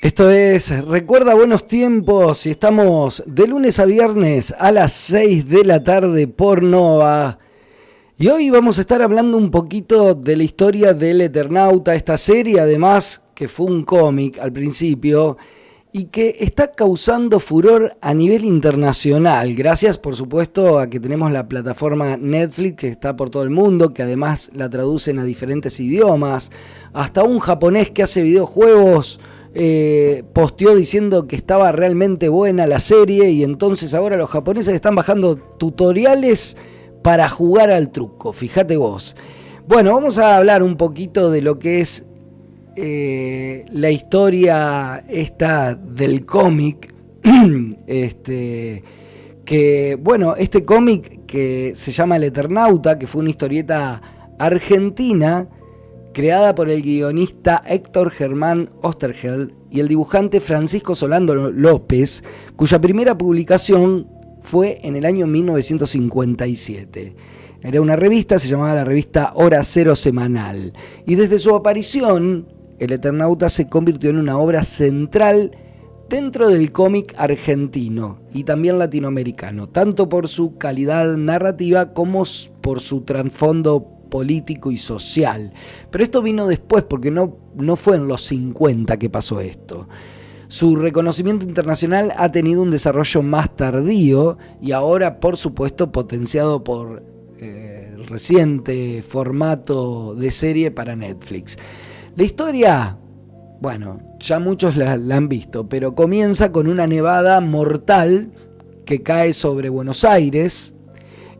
Esto es Recuerda Buenos Tiempos y estamos de lunes a viernes a las 6 de la tarde por Nova. Y hoy vamos a estar hablando un poquito de la historia del Eternauta, esta serie además que fue un cómic al principio y que está causando furor a nivel internacional. Gracias por supuesto a que tenemos la plataforma Netflix que está por todo el mundo, que además la traducen a diferentes idiomas. Hasta un japonés que hace videojuegos posteó diciendo que estaba realmente buena la serie y entonces ahora los japoneses están bajando tutoriales para jugar al truco, fíjate vos. Bueno, vamos a hablar un poquito de lo que es la historia esta del cómic. Este cómic que se llama El Eternauta, que fue una historieta argentina creada por el guionista Héctor Germán Oesterheld y el dibujante Francisco Solano López, cuya primera publicación fue en el año 1957. Era una revista, se llamaba la revista Hora Cero Semanal. Y desde su aparición, El Eternauta se convirtió en una obra central dentro del cómic argentino y también latinoamericano, tanto por su calidad narrativa como por su trasfondo político y social. Pero esto vino después, porque no fue en los 50 que pasó esto. Su reconocimiento internacional ha tenido un desarrollo más tardío y ahora, por supuesto, potenciado por el reciente formato de serie para Netflix. La historia, bueno, ya muchos la han visto, pero comienza con una nevada mortal que cae sobre Buenos Aires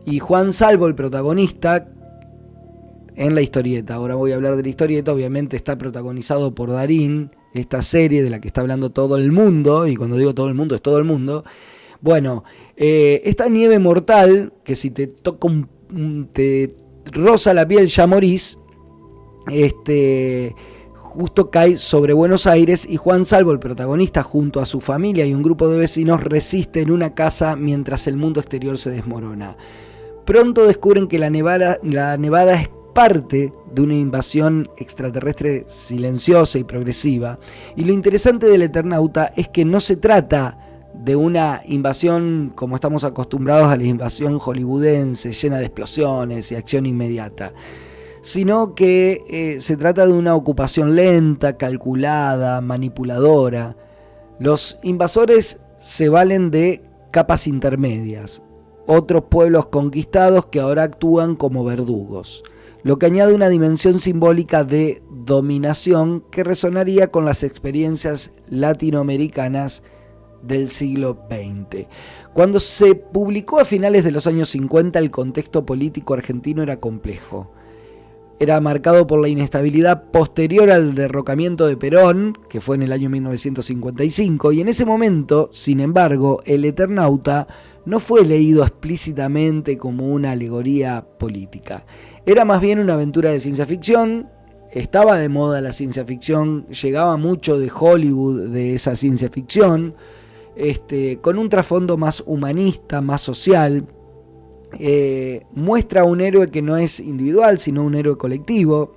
y Juan Salvo, el protagonista, en la historieta. Ahora voy a hablar de la historieta, obviamente está protagonizado por Darín, esta serie de la que está hablando todo el mundo, y cuando digo todo el mundo es todo el mundo. Bueno, esta nieve mortal, que si te toca te roza la piel ya morís, justo cae sobre Buenos Aires y Juan Salvo, el protagonista, junto a su familia y un grupo de vecinos, resiste en una casa mientras el mundo exterior se desmorona. Pronto descubren que la nevada es parte de una invasión extraterrestre silenciosa y progresiva. Y lo interesante del Eternauta es que no se trata de una invasión como estamos acostumbrados a la invasión hollywoodense, llena de explosiones y acción inmediata, sino que se trata de una ocupación lenta, calculada, manipuladora. Los invasores se valen de capas intermedias, otros pueblos conquistados que ahora actúan como verdugos, lo que añade una dimensión simbólica de dominación que resonaría con las experiencias latinoamericanas del siglo XX. Cuando se publicó a finales de los años 50, el contexto político argentino era complejo. Era marcado por la inestabilidad posterior al derrocamiento de Perón, que fue en el año 1955, y en ese momento, sin embargo, el Eternauta no fue leído explícitamente como una alegoría política. Era más bien una aventura de ciencia ficción. Estaba de moda la ciencia ficción, llegaba mucho de Hollywood de esa ciencia ficción, con un trasfondo más humanista, más social. Muestra un héroe que no es individual, sino un héroe colectivo,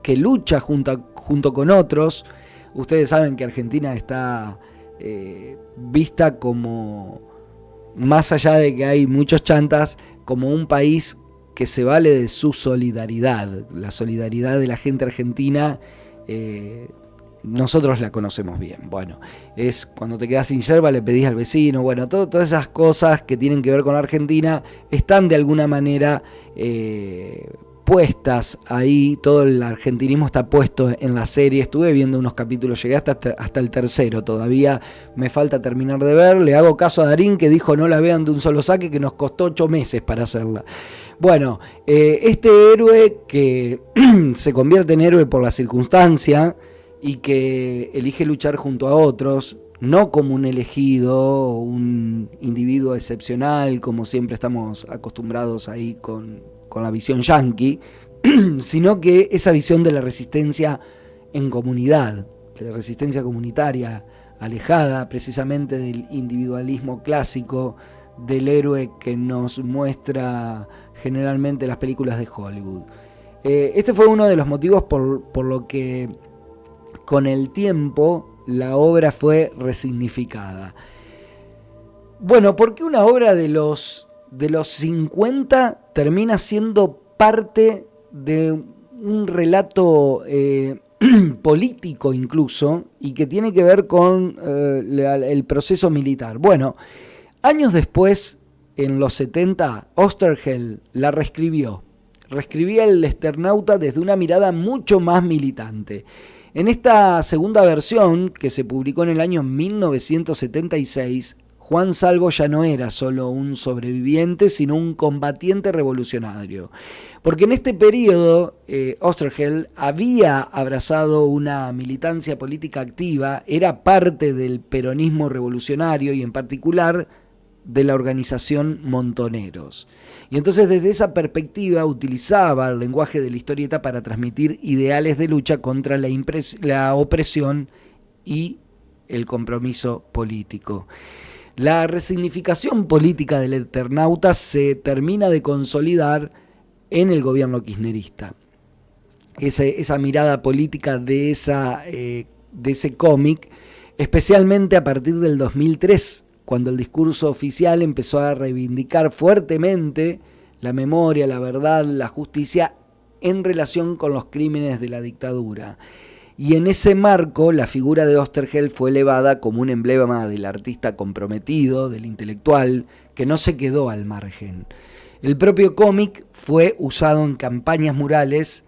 que lucha junto con otros. Ustedes saben que Argentina está vista como, más allá de que hay muchos chantas, como un país que se vale de su solidaridad. La solidaridad de la gente argentina, nosotros la conocemos bien. Bueno, es cuando te quedas sin yerba le pedís al vecino. Bueno, todas esas cosas que tienen que ver con Argentina están de alguna manera puestas ahí. Todo el argentinismo está puesto en la serie. Estuve viendo unos capítulos, llegué hasta el tercero. Todavía me falta terminar de ver. Le hago caso a Darín, que dijo no la vean de un solo saque, que nos costó 8 meses para hacerla. Bueno, este héroe que se convierte en héroe por la circunstancia y que elige luchar junto a otros, no como un elegido, un individuo excepcional, como siempre estamos acostumbrados ahí con la visión yanqui, sino que esa visión de la resistencia en comunidad, de resistencia comunitaria, alejada precisamente del individualismo clásico, del héroe que nos muestra generalmente las películas de Hollywood. Este fue uno de los motivos por lo que con el tiempo la obra fue resignificada. Bueno, ¿por qué una obra de los 50 termina siendo parte de un relato político incluso, y que tiene que ver con el proceso militar? Bueno, años después, en los 70, Oesterheld la reescribía el Eternauta desde una mirada mucho más militante. En esta segunda versión, que se publicó en el año 1976, Juan Salvo ya no era solo un sobreviviente, sino un combatiente revolucionario. Porque en este periodo, Oesterheld había abrazado una militancia política activa, era parte del peronismo revolucionario y en particular de la organización Montoneros. Y entonces desde esa perspectiva utilizaba el lenguaje de la historieta para transmitir ideales de lucha contra la opresión y el compromiso político. La resignificación política del Eternauta se termina de consolidar en el gobierno kirchnerista. Esa mirada política de ese cómic, especialmente a partir del 2003, cuando el discurso oficial empezó a reivindicar fuertemente la memoria, la verdad, la justicia en relación con los crímenes de la dictadura. Y en ese marco, la figura de Oesterheld fue elevada como un emblema del artista comprometido, del intelectual, que no se quedó al margen. El propio cómic fue usado en campañas murales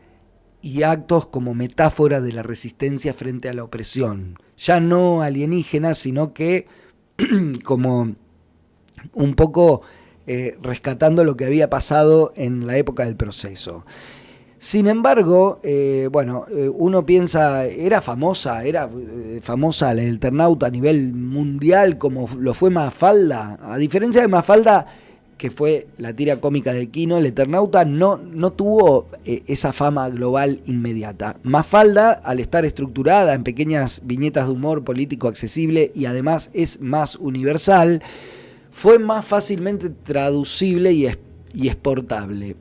y actos como metáfora de la resistencia frente a la opresión, ya no alienígena, sino que como un poco rescatando lo que había pasado en la época del proceso. Sin embargo, uno piensa, era famosa el Eternauta a nivel mundial como lo fue Mafalda. A diferencia de Mafalda, que fue la tira cómica de Quino, el Eternauta no tuvo esa fama global inmediata. Mafalda, al estar estructurada en pequeñas viñetas de humor político accesible y además es más universal, fue más fácilmente traducible y exportable.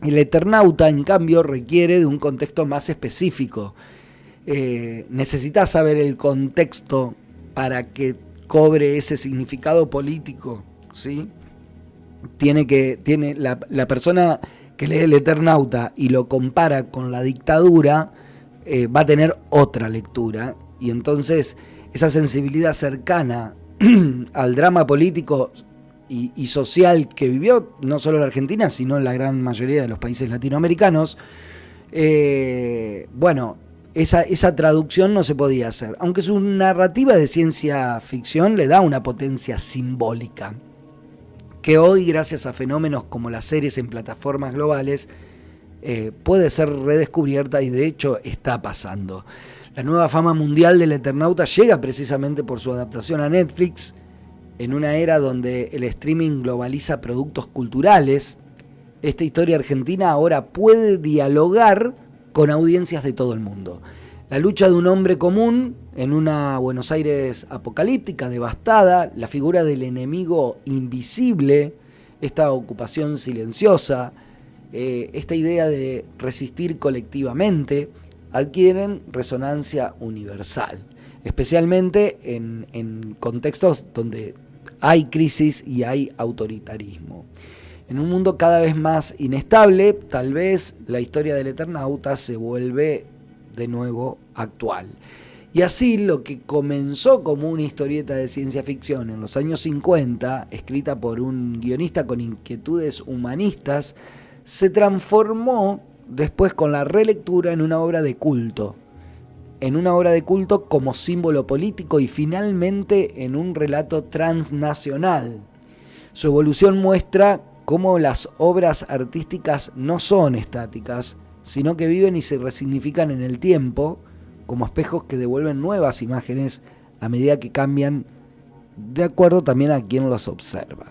El Eternauta, en cambio, requiere de un contexto más específico. Necesitas saber el contexto para que cobre ese significado político, ¿sí? Tiene la persona que lee el Eternauta y lo compara con la dictadura, va a tener otra lectura, y entonces esa sensibilidad cercana al drama político y social que vivió no solo la Argentina, sino la gran mayoría de los países latinoamericanos, esa traducción no se podía hacer, aunque su narrativa de ciencia ficción le da una potencia simbólica, que hoy, gracias a fenómenos como las series en plataformas globales, puede ser redescubierta, y de hecho está pasando. La nueva fama mundial del Eternauta llega precisamente por su adaptación a Netflix, en una era donde el streaming globaliza productos culturales. Esta historia argentina ahora puede dialogar con audiencias de todo el mundo. La lucha de un hombre común en una Buenos Aires apocalíptica, devastada, la figura del enemigo invisible, esta ocupación silenciosa, esta idea de resistir colectivamente, adquieren resonancia universal, especialmente en contextos donde hay crisis y hay autoritarismo. En un mundo cada vez más inestable, tal vez la historia del Eternauta se vuelve de nuevo actual. Y así, lo que comenzó como una historieta de ciencia ficción en los años 50, escrita por un guionista con inquietudes humanistas, se transformó después con la relectura en una obra de culto. Como símbolo político y finalmente en un relato transnacional. Su evolución muestra cómo las obras artísticas no son estáticas, sino que viven y se resignifican en el tiempo, como espejos que devuelven nuevas imágenes a medida que cambian, de acuerdo también a quien los observa.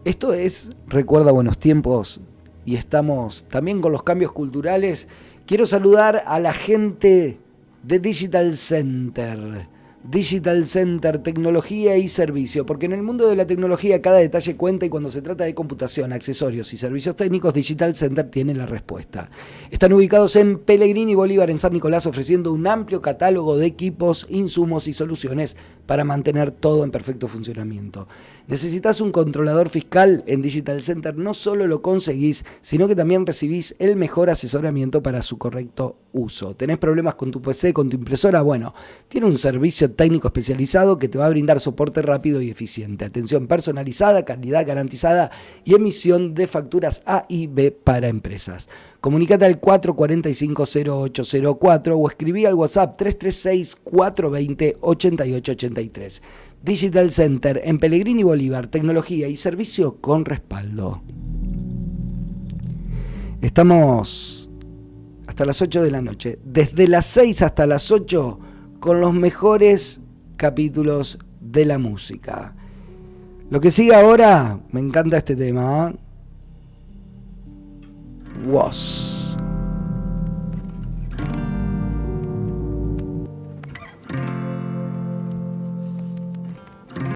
Esto es Recuerda Buenos Tiempos, y estamos también con los cambios culturales. Quiero saludar a la gente de Digital Center, Digital Center, tecnología y servicio, porque en el mundo de la tecnología cada detalle cuenta y cuando se trata de computación, accesorios y servicios técnicos, Digital Center tiene la respuesta. Están ubicados en Pellegrini Bolívar, en San Nicolás, ofreciendo un amplio catálogo de equipos, insumos y soluciones para mantener todo en perfecto funcionamiento. ¿Necesitas un controlador fiscal? En Digital Center no solo lo conseguís, sino que también recibís el mejor asesoramiento para su correcto uso. ¿Tenés problemas con tu PC, con tu impresora? Bueno, tiene un servicio técnico especializado que te va a brindar soporte rápido y eficiente, atención personalizada, calidad garantizada y emisión de facturas A y B para empresas. Comunícate al 445-0804 o escribí al WhatsApp 336-420-8883. Digital Center en Pellegrini Bolívar, tecnología y servicio con respaldo. Estamos hasta las 8 de la noche, desde las 6 hasta las 8, con los mejores capítulos de la música. Lo que sigue ahora, me encanta este tema, Was.